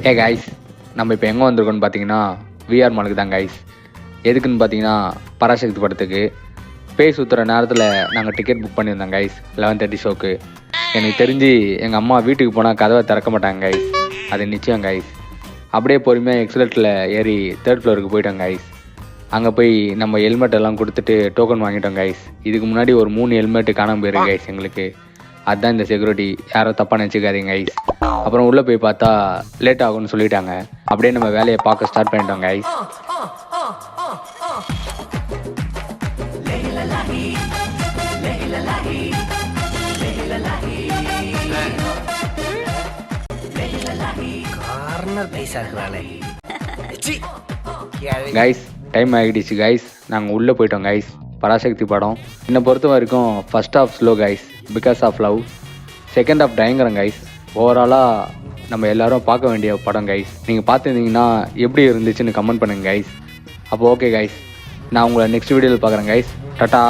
Guys, நம்ம இப்போ எங்கே வந்திருக்கோன்னு பார்த்தீங்கன்னா விஆர் மாலுக்கு தான் கைஸ். எதுக்குன்னு பார்த்தீங்கன்னா பராசக்தி படத்துக்கு பேய் சுற்றுற நேரத்தில் நாங்கள் டிக்கெட் புக் பண்ணியிருந்தோம் கைஸ் 11:30 ஷோக்கு. எனக்கு தெரிஞ்சு எங்கள் அம்மா வீட்டுக்கு போனால் கதவை திறக்க மாட்டாங்க கைஸ், அது நிச்சயம் கைஸ். அப்படியே பொறுமையாக எக்ஸலேட்டரில் ஏறி 3rd ஃப்ளோருக்கு போயிட்டோம் கைஸ். அங்கே போய் நம்ம ஹெல்மெட் எல்லாம் கொடுத்துட்டு டோக்கன் வாங்கிட்டோம் கைஸ். இதுக்கு முன்னாடி ஒரு 3 ஹெல்மெட்டு காணாமல் போயிருக்கு கைஸ் எங்களுக்கு. அதுதான் இந்த செக்யூரிட்டி, யாரோ தப்பாக நினச்சிக்காதீங்க கைஸ். அப்புறம் உள்ளே போய் பார்த்தா லேட் ஆகும்னு சொல்லிட்டாங்க. அப்படியே நம்ம வேலையை பார்க்க ஸ்டார்ட் பண்ணிட்டோம் கைஸ். கைஸ் டைம் ஆகிடுச்சு கைஸ், நாங்கள் உள்ளே போயிட்டோம் கைஸ். பராசக்தி படம் என்னை பொறுத்த வரைக்கும் first half slow guys, because of love. Second half பயங்கரம் கைஸ். ஓவராலாக நம்ம எல்லாரும் பார்க்க வேண்டிய படம் கைஸ். நீங்கள் பார்த்துருந்தீங்கன்னா எப்படி இருந்துச்சுன்னு கமெண்ட் பண்ணுங்கள் கைஸ். அப்போ ஓகே கைஸ், நான் உங்களை நெக்ஸ்ட் வீடியோவில் பார்க்குறேன் கைஸ். டாட்டா.